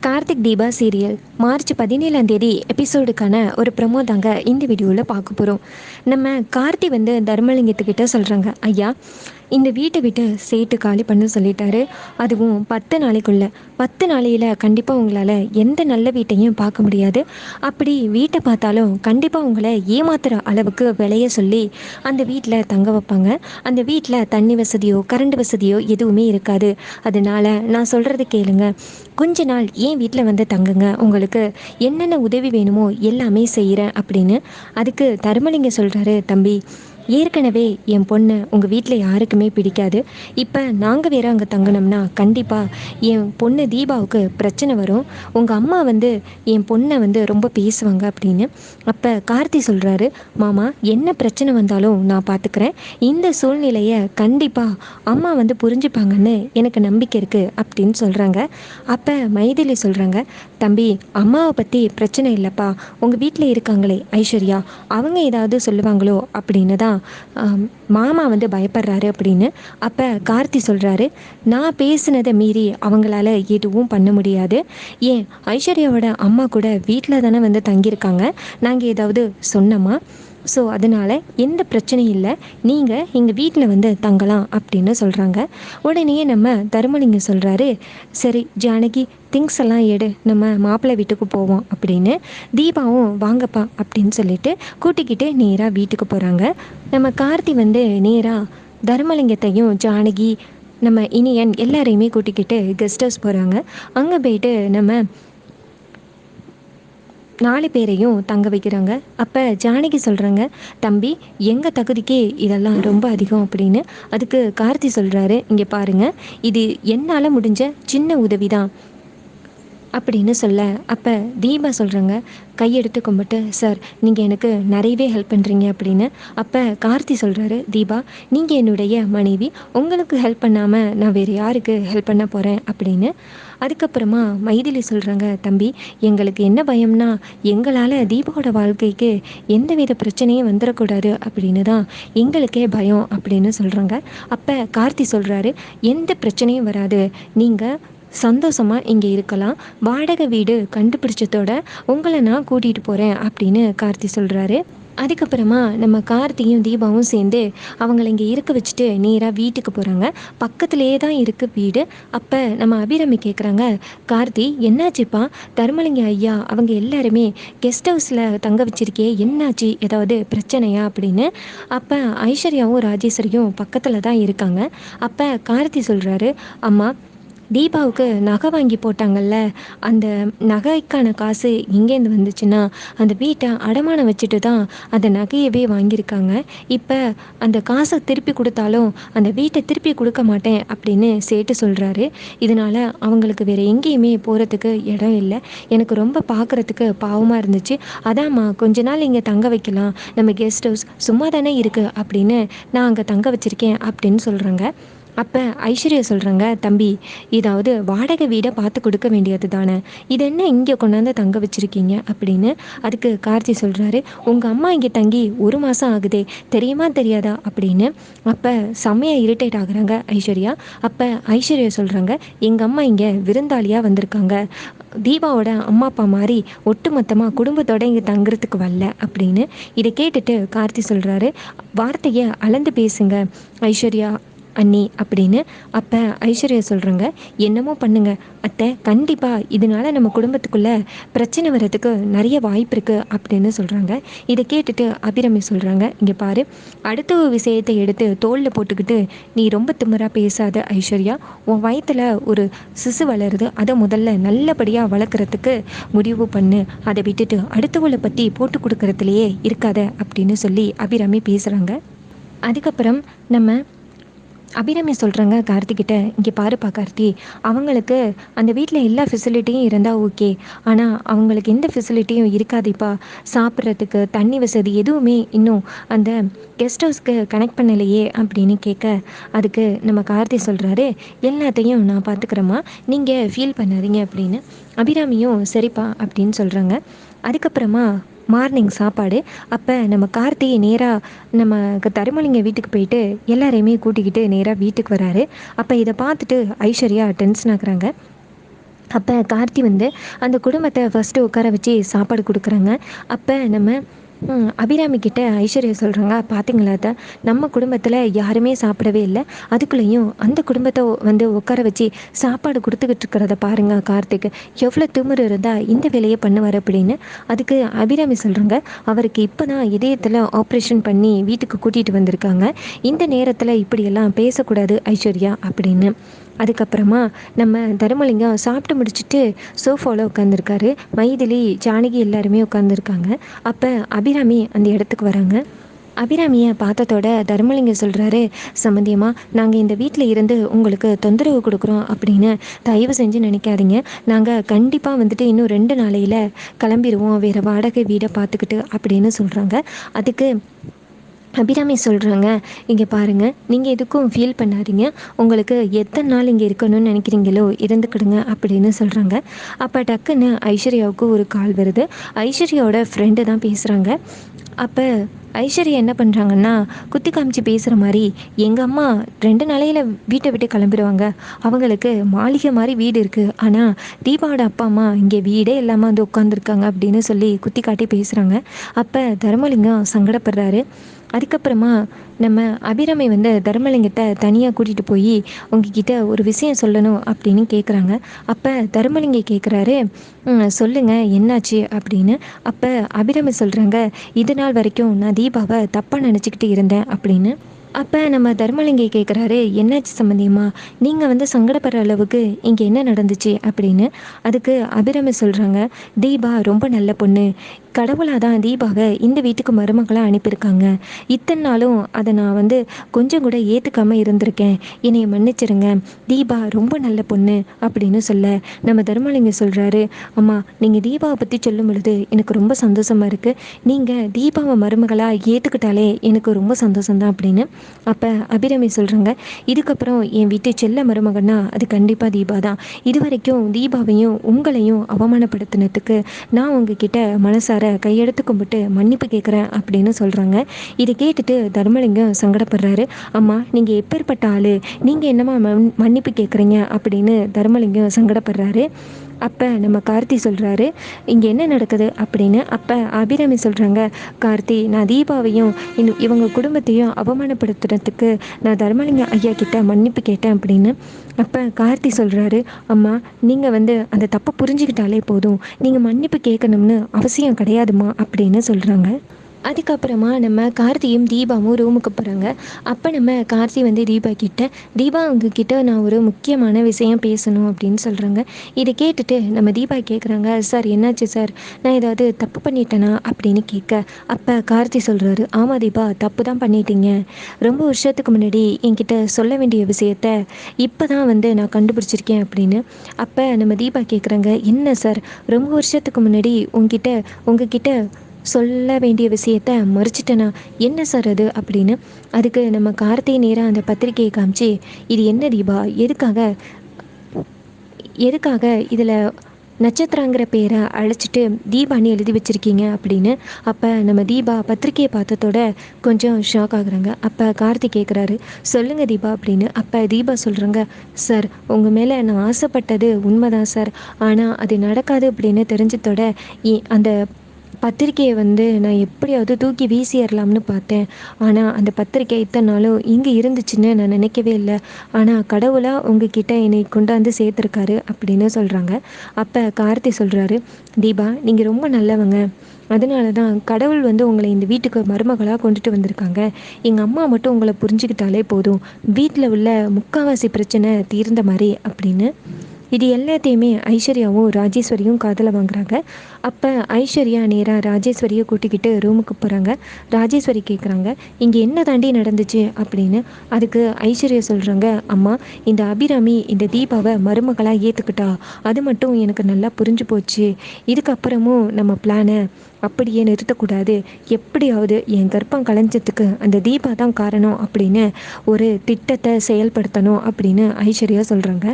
Karthik Deepa serial March 17ஆம் தேதி எபிசோடுக்கான ஒரு promo தாங்க இந்த வீடியோவில் பார்க்க போகிறோம். நம்ம கார்த்தி தர்மலிங்கத்துக்கிட்ட சொல்கிறாங்க, ஐயா இந்த வீட்டை விட்டு சேட்டு காலி பண்ண சொல்லிட்டாரு. அதுவும் 10 நாளைக்குள்ள 10 நாளையில் கண்டிப்பாக உங்களால் எந்த நல்ல வீட்டையும் பார்க்க முடியாது. அப்படி வீட்டை பார்த்தாலும் கண்டிப்பாக உங்களை ஏமாத்துகிற அளவுக்கு விலைய சொல்லி அந்த வீட்டில் தங்க வைப்பாங்க. அந்த வீட்டில் தண்ணி வசதியோ கரண்ட் வசதியோ எதுவுமே இருக்காது. அதனால் நான் சொல்கிறது கேளுங்க, கொஞ்ச நாள் ஏன் வீட்டில் தங்குங்க, உங்களுக்கு என்னென்ன உதவி வேணுமோ எல்லாமே செய்கிறேன் அப்படின்னு. அதுக்கு தர்மலிங்க சொல்கிறாரு, தம்பி ஏற்கனவே என் பொண்ணை உங்கள் வீட்டில் யாருக்குமே பிடிக்காது. இப்போ நாங்கள் வேறு அங்கே தங்கினோம்னா கண்டிப்பாக என் பொண்ணு தீபாவுக்கு பிரச்சனை வரும். உங்கள் அம்மா என் பொண்ணை ரொம்ப பேசுவாங்க அப்படின்னு. அப்போ கார்த்தி சொல்கிறாரு, மாமா என்ன பிரச்சனை வந்தாலும் நான் பார்த்துக்கிறேன். இந்த சூழ்நிலையை கண்டிப்பாக அம்மா புரிஞ்சுப்பாங்கன்னு எனக்கு நம்பிக்கை இருக்குது அப்படின்னு சொல்கிறாங்க. அப்போ மைதிலி சொல்கிறாங்க, தம்பி அம்மாவை பற்றி பிரச்சனை இல்லைப்பா, உங்கள் வீட்டில் இருக்காங்களே ஐஸ்வர்யா, அவங்க ஏதாவது சொல்லுவாங்களோ அப்படின்னு தான் மாமா பயப்படுறாரு அப்படின்னு. அப்போ கார்த்தி சொல்கிறாரு, நான் பேசுனதை மீறி அவங்களால எதுவும் பண்ண முடியாது. ஏன் ஐஸ்வர்யாவோட அம்மா கூட வீட்டில் தானே தங்கியிருக்காங்க, நாங்கள் ஏதாவது சொன்னோமா? ஸோ அதனால் எந்த பிரச்சனையும் இல்லை, நீங்கள் எங்கள் வீட்டில் தங்கலாம் அப்படின்னு சொல்கிறாங்க. உடனே நம்ம தர்மலிங்கம் சொல்கிறாரு, சரி ஜானகி திங்ஸ் எல்லாம் எடு, நம்ம மாப்பிள்ளை வீட்டுக்கு போவோம் அப்படின்னு. தீபாவும் வாங்கப்பா அப்படின்னு சொல்லிட்டு கூட்டிக்கிட்டு நேராக வீட்டுக்கு போகிறாங்க. நம்ம கார்த்தி நேராக தர்மலிங்கத்தையும் ஜானகி நம்ம இனியன் எல்லாரையுமே கூட்டிக்கிட்டு கெஸ்ட் ஹவுஸ் போகிறாங்க. அங்கே போயிட்டு நம்ம 4 பேரையும் தங்க வைக்கிறாங்க. அப்போ ஜானகி சொல்கிறாங்க, தம்பி எங்கள் தகுதிக்கே இதெல்லாம் ரொம்ப அதிகம் அப்படின்னு. அதுக்கு கார்த்தி சொல்கிறாரு, இங்கே பாருங்கள், இது என்னால் முடிஞ்ச சின்ன உதவி தான் அப்படின்னு சொல்ல. அப்போ தீபா சொல்கிறாங்க, கையெடுத்து கும்பிட்டு, சார் நீங்கள் எனக்கு நிறையவே ஹெல்ப் பண்ணுறீங்க அப்படின்னு. அப்போ கார்த்தி சொல்கிறாரு, தீபா நீங்கள் என்னுடைய மனைவி, உங்களுக்கு ஹெல்ப் பண்ணாமல் நான் வேறு யாருக்கு ஹெல்ப் பண்ண போகிறேன் அப்படின்னு. அதுக்கப்புறமா மைதிலி சொல்கிறாங்க, தம்பி எங்களுக்கு என்ன பயம்னா எங்களால் தீபாவோட வாழ்க்கைக்கு எந்தவித பிரச்சனையும் வந்துடக்கூடாது அப்படின்னு தான் எங்களுக்கே பயம் அப்படின்னு சொல்கிறாங்க. அப்போ கார்த்தி சொல்கிறாரு, எந்த பிரச்சனையும் வராது, நீங்கள் சந்தோஷமாக இங்கே இருக்கலாம், வாடகை வீடு கண்டுபிடிச்சதோட உங்களை நான் கூட்டிகிட்டு போகிறேன் அப்படின்னு கார்த்தி சொல்கிறாரு. அதுக்கப்புறமா நம்ம கார்த்தியும் தீபாவும் சேர்ந்து அவங்கள இங்கே இருக்க வச்சுட்டு நேராக வீட்டுக்கு போகிறாங்க. பக்கத்துலேயே தான் இருக்குது வீடு. அப்போ நம்ம அபிராமி கேட்குறாங்க, கார்த்தி என்னாச்சுப்பா, தர்மலிங்க ஐயா அவங்க எல்லாருமே கெஸ்ட் ஹவுஸில் தங்க வச்சிருக்கே, என்னாச்சு, ஏதாவது பிரச்சனையா அப்படின்னு. அப்போ ஐஸ்வர்யாவும் ராஜேஸ்வரியும் பக்கத்தில் தான் இருக்காங்க. அப்போ கார்த்தி சொல்கிறாரு, அம்மா தீபாவுக்கு நகை வாங்கி போட்டாங்கல்ல, அந்த நகைக்கான காசு எங்கேருந்து வந்துச்சுன்னா அந்த வீட்டை அடமானம் வச்சுட்டு தான் அந்த நகையவே வாங்கியிருக்காங்க. இப்போ அந்த காசை திருப்பி கொடுத்தாலும் அந்த வீட்டை திருப்பி கொடுக்க மாட்டேன் அப்படின்னு சேட்டு சொல்கிறாரு. இதனால் அவங்களுக்கு வேறு எங்கேயுமே போகிறதுக்கு இடம் இல்லை. எனக்கு ரொம்ப பார்க்குறதுக்கு பாவமாக இருந்துச்சு. அதாம்மா கொஞ்ச நாள் இங்கே தங்க வைக்கலாம், நம்ம கெஸ்ட் ஹவுஸ் சும்மா தானே இருக்குது அப்படின்னு நான் அங்கே தங்க வச்சுருக்கேன் அப்படின்னு சொல்கிறாங்க. அப்போ ஐஸ்வர்யா சொல்கிறாங்க, தம்பி இதாவது வாடகை வீடை பார்த்து கொடுக்க வேண்டியது தானே, இது என்ன இங்கே கொண்டாந்து தங்க வச்சுருக்கீங்க அப்படின்னு. அதுக்கு கார்த்தி சொல்கிறாரு, உங்கள் அம்மா இங்கே தங்கி 1 மாதம் ஆகுதே, தெரியுமா தெரியாதா அப்படின்னு. அப்போ செம்மையாக இரிட்டேட் ஆகுறாங்க ஐஸ்வர்யா. அப்போ ஐஸ்வர்யா சொல்கிறாங்க, எங்கள் அம்மா இங்கே விருந்தாளியாக வந்திருக்காங்க, தீபாவோட அம்மா அப்பா மாதிரி ஒட்டுமொத்தமாக குடும்பத்தோடு இங்கே தங்குறதுக்கு வரல அப்படின்னு. இதை கேட்டுட்டு கார்த்தி சொல்கிறாரு, வார்த்தையை அளந்து பேசுங்க ஐஸ்வர்யா அண்ணி அப்படின்னு. அப்போ ஐஸ்வர்யா சொல்கிறாங்க, என்னமோ பண்ணுங்க அத்தை, கண்டிப்பாக இதனால் நம்ம குடும்பத்துக்குள்ளே பிரச்சனை வர்றதுக்கு நிறைய வாய்ப்பு இருக்குது அப்படின்னு சொல்கிறாங்க. இதை கேட்டுட்டு அபிராமி சொல்கிறாங்க, இங்கே பாரு, அடுத்த விஷயத்தை எடுத்து தோளில் போட்டுக்கிட்டு நீ ரொம்ப திமிராக பேசாத ஐஸ்வர்யா, உன் வயிற்றில் ஒரு சிசு வளருது, அதை முதல்ல நல்லபடியாக வளர்க்குறதுக்கு முடிவு பண்ணு, அதை விட்டுட்டு அடுத்தவளை பற்றி போட்டு கொடுக்கறதுலையே இருக்காத அப்படின்னு சொல்லி அபிராமி பேசுகிறாங்க. அதுக்கப்புறம் நம்ம அபிராமி சொல்கிறாங்க கார்த்திகிட்ட, இங்கே பாருப்பா கார்த்தி, அவங்களுக்கு அந்த வீட்டில் எல்லா ஃபெசிலிட்டியும் இருந்தால் ஓகே, ஆனால் அவங்களுக்கு எந்த ஃபெசிலிட்டியும் இருக்காதுப்பா, சாப்பிட்றதுக்கு தண்ணி வசதி எதுவுமே இன்னும் அந்த கெஸ்ட் ஹவுஸ்க்கு கனெக்ட் பண்ணலையே அப்படின்னு கேட்க. அதுக்கு நம்ம கார்த்தி சொல்கிறாரு, எல்லாத்தையும் நான் பார்த்துக்கிறேம்மா, நீங்கள் ஃபீல் பண்ணாதீங்க அப்படின்னு. அபிராமியும் சரிப்பா அப்படின்னு சொல்கிறாங்க. அதுக்கப்புறமா மார்னிங் சாப்பாடு. அப்போ நம்ம கார்த்தி நேராக நம்ம தருமலிங்க வீட்டுக்கு போயிட்டு எல்லாரையுமே கூட்டிக்கிட்டு நேராக வீட்டுக்கு வராரு. அப்போ இதை பார்த்துட்டு ஐஸ்வர்யா டென்ஷன் ஆகுறாங்க. அப்போ கார்த்தி வந்து அந்த குடும்பத்தை ஃபஸ்ட்டு உட்கார வச்சு சாப்பாடு கொடுக்குறாங்க. அப்போ நம்ம அபிராமி கிட்ட ஐஸ்வர்யா சொல்கிறாங்க, பார்த்தீங்களா அத்தை, நம்ம குடும்பத்தில் யாருமே சாப்பிடவே இல்லை, அதுக்குள்ளேயும் அந்த குடும்பத்தை வந்து உட்கார வச்சு சாப்பாடு கொடுத்துக்கிட்டு இருக்கிறத பாருங்க கார்த்திக், எவ்வளோ திமிரு இருந்தால் இந்த வேலையை பண்ணுவார் அப்படின்னு. அதுக்கு அபிராமி சொல்கிறாங்க, அவருக்கு இப்போ தான் இதயத்தில் ஆப்ரேஷன் பண்ணி வீட்டுக்கு கூட்டிகிட்டு வந்திருக்காங்க, இந்த நேரத்தில் இப்படியெல்லாம் பேசக்கூடாது ஐஸ்வர்யா அப்படின்னு. அதுக்கப்புறமா நம்ம தர்மலிங்கம் சாப்பிட்டு முடிச்சுட்டு சோஃபாவில் உட்காந்துருக்காரு. மைதிலி, ஜானகி எல்லாருமே உட்காந்துருக்காங்க. அப்போ அபிராமி அந்த இடத்துக்கு வராங்க. அபிராமியை பார்த்ததோட தர்மலிங்கம் சொல்கிறாரு, சம்மந்தியமாக நாங்கள் இந்த வீட்டில் இருந்து உங்களுக்கு தொந்தரவு கொடுக்குறோம் அப்படின்னு தயவு செஞ்சு நினைக்காதீங்க. நாங்கள் கண்டிப்பாக வந்துட்டு இன்னும் 2 நாளையில் கிளம்பிடுவோம் வேறு வாடகை வீடை பார்த்துக்கிட்டு அப்படின்னு சொல்கிறாங்க. அதுக்கு அபிராமி சொல்கிறாங்க, இங்கே பாருங்கள், நீங்கள் எதுக்கும் ஃபீல் பண்ணாதீங்க, உங்களுக்கு எத்தனை நாள் இங்கே இருக்கணும்னு நினைக்கிறீங்களோ இருந்துக்கிடுங்க அப்படின்னு சொல்கிறாங்க. அப்போ டக்குன்னு ஐஸ்வர்யாவுக்கு ஒரு கால் வருது. ஐஸ்வர்யாவோட ஃப்ரெண்டு தான் பேசுகிறாங்க. அப்போ ஐஸ்வர்யா என்ன பண்ணுறாங்கன்னா, குத்தி காமிச்சு பேசுகிற மாதிரி, எங்கள் அம்மா 2 நாளையில் வீட்டை விட்டு கிளம்பிடுவாங்க, அவங்களுக்கு மாளிகை மாதிரி வீடு இருக்குது, ஆனால் தீபாவோட அப்பா அம்மா இங்கே வீடே இல்லாமல் வந்து உட்காந்துருக்காங்க அப்படின்னு சொல்லி குத்தி காட்டி பேசுகிறாங்க. அப்போ தர்மலிங்கம் சங்கடப்படுறாரு. அதுக்கப்புறமா நம்ம அபிராமி வந்து தர்மலிங்கத்தை தனியாக கூட்டிகிட்டு போய் உங்ககிட்ட ஒரு விஷயம் சொல்லணும் அப்படின்னு கேட்குறாங்க. அப்போ தர்மலிங்கம் கேட்குறாரு, சொல்லுங்கள் என்னாச்சு அப்படின்னு. அப்போ அபிராமி சொல்கிறாங்க, இது நாள் வரைக்கும் நான் தீபாவை தப்பாக நினச்சிக்கிட்டு இருந்தேன் அப்படின்னு. அப்போ நம்ம தர்மலிங்கி கேட்குறாரு, என்னாச்சு சம்மந்தியம்மா, நீங்கள் வந்து சங்கடப்படுற அளவுக்கு இங்கே என்ன நடந்துச்சு அப்படின்னு. அதுக்கு அபிராமி சொல்கிறாங்க, தீபா ரொம்ப நல்ல பொண்ணு, கடவுளாக தான் தீபாவை இந்த வீட்டுக்கு மருமகளாக அனுப்பியிருக்காங்க, இத்தனை நாளும் அதை நான் வந்து கொஞ்சம் கூட ஏற்றுக்காமல் இருந்திருக்கேன், என்னை மன்னிச்சிருங்க, தீபா ரொம்ப நல்ல பொண்ணு அப்படின்னு சொல்ல நம்ம தர்மலிங்கம் சொல்கிறாரு, அம்மா நீங்கள் தீபாவை பற்றி சொல்லும் பொழுது எனக்கு ரொம்ப சந்தோஷமாக இருக்குது, நீங்கள் தீபாவை மருமகளாக ஏற்றுக்கிட்டாலே எனக்கு ரொம்ப சந்தோஷம்தான் அப்படின்னு. அப்போ அபிராமி சொல்கிறாங்க, இதுக்கப்புறம் என் வீட்டு செல்ல மருமகன்னா அது கண்டிப்பாக தீபா தான், இது வரைக்கும் தீபாவையும் உங்களையும் அவமானப்படுத்தினதுக்கு நான் உங்ககிட்ட மனசார கையெடுத்து கும்பிட்டு மன்னிப்பு கேட்குறேன் அப்படின்னு சொல்கிறாங்க. இதை கேட்டுட்டு தர்மலிங்கம் சங்கடப்படுறாரு. அம்மா நீங்கள் எப்பேற்பட்ட ஆள், நீங்கள் என்னம்மா மன்னிப்பு கேட்குறீங்க அப்படின்னு தர்மலிங்கம் சங்கடப்படுறாரு. அப்போ நம்ம கார்த்தி சொல்கிறாரு, இங்கே என்ன நடக்குது அப்படின்னு. அப்போ அபிராமி சொல்கிறாங்க, கார்த்தி, நான் தீபாவையும் இன்னும் இவங்க குடும்பத்தையும் அவமானப்படுத்துறதுக்கு நான் தர்மலிங்க ஐயா கிட்ட மன்னிப்பு கேட்டேன் அப்படின்னு. அப்போ கார்த்தி சொல்கிறாரு, அம்மா நீங்கள் வந்து அந்த தப்பை புரிஞ்சுக்கிட்டாலே போதும், நீங்கள் மன்னிப்பு கேட்கணும்னு அவசியம் கிடையாதுமா அப்படின்னு சொல்கிறாங்க. அதுக்கப்புறமா நம்ம கார்த்தியும் தீபாவும் ரூமுக்கு போகிறாங்க. அப்போ நம்ம கார்த்தி வந்து தீபா கிட்ட, தீபா உங்ககிட்ட நான் ஒரு முக்கியமான விஷயம் பேசணும் அப்படின்னு சொல்கிறாங்க. இதை கேட்டுட்டு நம்ம தீபா கேட்குறாங்க, சார் என்னாச்சு சார், நான் ஏதாவது தப்பு பண்ணிட்டேனா அப்படின்னு கேட்க, அப்போ கார்த்தி சொல்கிறாரு, ஆமாம் தீபா, தப்பு தான் பண்ணிட்டீங்க, ரொம்ப வருஷத்துக்கு முன்னாடி என்கிட்ட சொல்ல வேண்டிய விஷயத்த இப்போ தான் வந்து நான் கண்டுபிடிச்சிருக்கேன் அப்படின்னு. அப்போ நம்ம தீபா கேட்குறாங்க, என்ன சார், ரொம்ப வருஷத்துக்கு முன்னாடி உங்ககிட்ட சொல்ல வேண்டிய விஷயத்த மறைச்சிட்டேனா, என்ன சார் அது அப்படின்னு. அதுக்கு நம்ம கார்த்தி நேராக அந்த பத்திரிக்கையை காமிச்சு, இது என்ன தீபா, எதுக்காக இதில் நட்சத்திரங்கிற பேரை அழைச்சிட்டு தீபான்னு எழுதி வச்சுருக்கீங்க அப்படின்னு. அப்போ நம்ம தீபா பத்திரிக்கையை பார்த்ததோட கொஞ்சம் ஷாக் ஆகுறாங்க. அப்போ கார்த்தி கேட்குறாரு, சொல்லுங்கள் தீபா அப்படின்னு. அப்போ தீபா சொல்கிறாங்க, சார் உங்கள் மேலே நான் ஆசைப்பட்டது உண்மைதான் சார், ஆனால் அது நடக்காது அப்படின்னு தெரிஞ்சதோட அந்த பத்திரிக்கையை வந்து நான் எப்படியாவது தூக்கி வீசிடலாம்னு பார்த்தேன், ஆனால் அந்த பத்திரிக்கை இத்தனை நாளும் இங்கே இருந்துச்சுன்னு நான் நினைக்கவே இல்லை, ஆனால் கடவுளாக உங்ககிட்ட என்னை கொண்டாந்து சேர்த்துருக்காரு அப்படின்னு சொல்கிறாங்க. அப்போ கார்த்தி சொல்கிறாரு, தீபா நீங்கள் ரொம்ப நல்லவங்க, அதனால தான் கடவுள் வந்து உங்களை இந்த வீட்டுக்கு மருமகளாக கொண்டுட்டு வந்திருக்காங்க, எங்கள் அம்மா மட்டும் உங்களை புரிஞ்சுக்கிட்டாலே போதும், வீட்டில் உள்ள முக்கால்வாசி பிரச்சனை தீர்ந்த மாதிரி அப்படின்னு. இது எல்லாத்தையுமே ஐஸ்வர்யாவும் ராஜேஸ்வரியும் காதில் வாங்குறாங்க. அப்போ ஐஸ்வர்யா நேராக ராஜேஸ்வரியை கூட்டிக்கிட்டு ரூமுக்கு போகிறாங்க. ராஜேஸ்வரி கேட்குறாங்க, இங்கே என்ன தாண்டி நடந்துச்சு அப்படின்னு. அதுக்கு ஐஸ்வர்யா சொல்கிறாங்க, அம்மா இந்த அபிராமி இந்த தீபாவை மருமகளாக ஏற்றுக்கிட்டா, அது மட்டும் எனக்கு நல்லா புரிஞ்சு போச்சு, இதுக்கப்புறமும் நம்ம பிளானை அப்படியே நிறுத்தக்கூடாது, எப்படியாவது என் கர்ப்பம் கலைஞ்சதுக்கு அந்த தீபா தான் காரணம் அப்படின்னு ஒரு திட்டத்தை செயல்படுத்தணும் அப்படின்னு ஐஸ்வர்யா சொல்கிறாங்க.